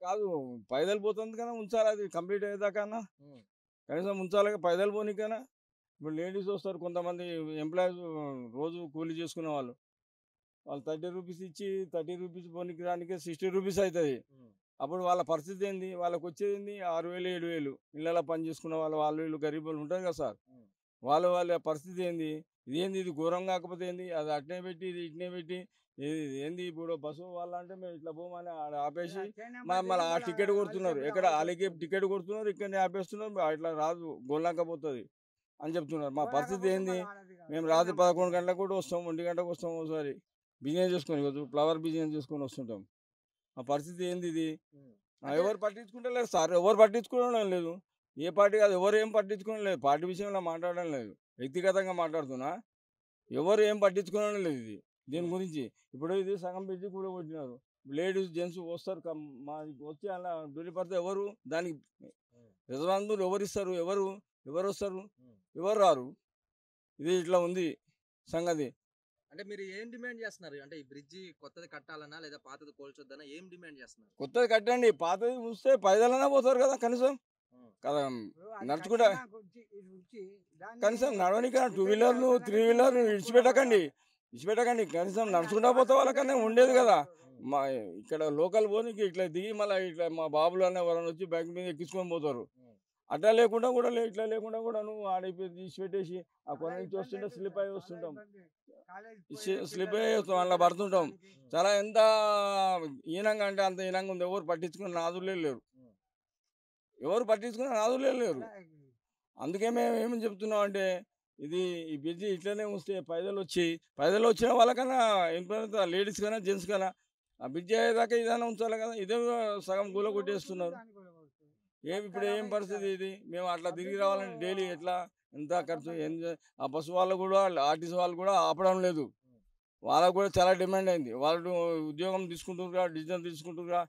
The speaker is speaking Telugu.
కాదు పైదలు పోతుంది కదా ఉంచాలి అది కంప్లీట్ అయ్యేదాకన్నా హ్మ్. కనీసం ఉంచాలి పైదలు పోనీకైనా. ఇప్పుడు లేడీస్ వస్తారు కొంతమంది ఎంప్లాయీస్ రోజు కూలీ చేసుకునే వాళ్ళు. వాళ్ళు 30 రూపీస్ ఇచ్చి 30 రూపీస్ పోనీకి రానికే 60 రూపీస్ అవుతుంది. హ్మ్. అప్పుడు వాళ్ళ పరిస్థితి ఏంది? వాళ్ళకి వచ్చేది ఏంది? 6,000, 7,000 ఇళ్ళలో పని చేసుకునే వాళ్ళు వాళ్ళు వీళ్ళు గరీబులు ఉంటారు కదా సార్. హ్మ్. వాళ్ళ పరిస్థితి ఏంది? ఇదేంది ఇది ఘోరం కాకపోతే ఏంది? అది అట్నే పెట్టి ఇది ఇట్నే పెట్టి ఇది ఏంది ఇప్పుడు బస్సు వాళ్ళంటే మేము ఇట్లా పోమని ఆడ ఆపేసి మళ్ళీ ఆ టికెట్ కొడుతున్నారు. ఎక్కడ ఆళ్ళకి టికెట్ కొడుతున్నారు, ఇక్కడనే ఆపేస్తున్నారు. ఇట్లా రాదు గోల్లాక పోతుంది అని చెప్తున్నారు. మా పరిస్థితి ఏంది? మేము రాత్రి 11 గంటలకు కూడా వస్తాం, 1 గంటకు వస్తాం ఒకసారి బిజినెస్ చేసుకొని ఈరోజు ఫ్లవర్ బిజినెస్ చేసుకొని వస్తుంటాం. మా పరిస్థితి ఏంది ఇది? హ్మ్. అంటే ఎవరు పట్టించుకుంటలేరు సార్. ఎవరు పట్టించుకోవడం లేదు. ఏ పార్టీ కాదు ఎవరు ఏం పట్టించుకోవడం లేదు. పార్టీ విషయంలో మాట్లాడడం లేదు. వ్యక్తిగతంగా మాట్లాడుతున్నా. ఎవరు ఏం పట్టించుకోవడం లేదు ఇది. దీని హ్మ్. గురించి. ఇప్పుడు ఇది సగం బ్రిడ్జి కూలగొట్టినారు. లేడీస్, జెంట్స్ వస్తారు వచ్చి అలా దూరిపడితే ఎవరు దానికి హ్మ్. రెస్పాన్సిబుల్ ఎవరిస్తారు? ఎవరొస్తారు? హ్మ్. ఎవరు రారు. ఇది ఇట్లా ఉంది సంగతి. అంటే మీరు ఏం డిమాండ్ చేస్తున్నారు? అంటే ఈ బ్రిడ్జి కొత్తది కట్టాలనా? లేదా పాతది కూల్చొద్దనా? ఏం డిమాండ్ చేస్తున్నారు? కొత్తది కట్టండి. పాతది ఉంచితే పైదలన్నా పోతారు కదా కనీసం. హ్మ్. కదా ఇప్పుడు అది నడుచుకుంటా కట్టినాక ఇది ఉంచి దాన్ని కనీసం నడవనీకి టూ రిపేర్ వీలర్లు, చేయాలన్నా త్రీ కానీ వీలర్లు ఎక్కువ ఇడిచిపెట్టకండి. పడాలి. ఇడిచిపెట్టకండి. కనీసం దాన్ని నడుచుకుంటా పోతే పాత వాళ్ళకన్నా రిపేర్ ఉండేది కదా. హ్మ్. మా ఇక్కడ లోకల్ పోనీకి ఇట్లా దిగి మళ్ళీ ఇట్లా మా బాబులు అన్న ఎవరైనా వచ్చి బైక్ మీద ఎక్కించుకొని పోతారు. హ్మ్. అట్లా లేకుండా కూడా ఇట్లా లేకుండా కూడా నువ్వు ఆడిపోయి తీసిపెట్టేసి ఆ కొన చాలా నుంచి ఇబ్బంది వస్తుంటే అవుతుంది స్లిప్ సార్. అయి చాలా వస్తుంటాం. ఇబ్బంది. కాలేజీకి పోయే స్లిప్ పిల్లలు అయ్యి వస్తాం అట్లా ట్యూషన్ పడుతుంటాం. హ్మ్. పోవడానికి చాలా ఎంత హీనంగా అంటే అంత హీనంగా ఉంది. ఎవరు పట్టించుకుని నాదులే లేరు. హ్మ్. ఎవరు పట్టించుకుని నాదులే లేరు. అలా అందుకే మేము ఏమని చెప్తున్నాం అంటే ఇది ఈ బ్రిడ్జి ఇట్లనే ఉంచితే పైదలు వచ్చిన వాళ్ళకన్నా ఎంప్లాయ్ లేడీస్ కన్నా జెంట్స్ కన్నా ఆ బ్రిడ్జి అయ్యేదాకా ఇదైనా ఉంచాలి కదా. ఇదే సగం ఇది గూల కూడా కొడుతుంది కొట్టేస్తున్నారు. దాన్ని కూడా కొడుతుంది. ఇప్పుడు ఏం కట్టాలన్నా పరిస్థితి ఇస్తారు. ఇది? మేము అట్లా తిరిగి పబ్లిక్ రావాలంటే డైలీ ఎట్లా ఎంత ఖర్చు అసంతృప్తి. ఆ బస్సు వాళ్ళు కూడా ఆర్టీసీ వాళ్ళు కూడా ఆపడం లేదు. హ్మ్. వాళ్ళకు కూడా చాలా డిమాండ్ అయింది. వాళ్ళు ఉద్యోగం తీసుకుంటుర్రుగా, డిసిజన్ తీసుకుంటుర్రుగా.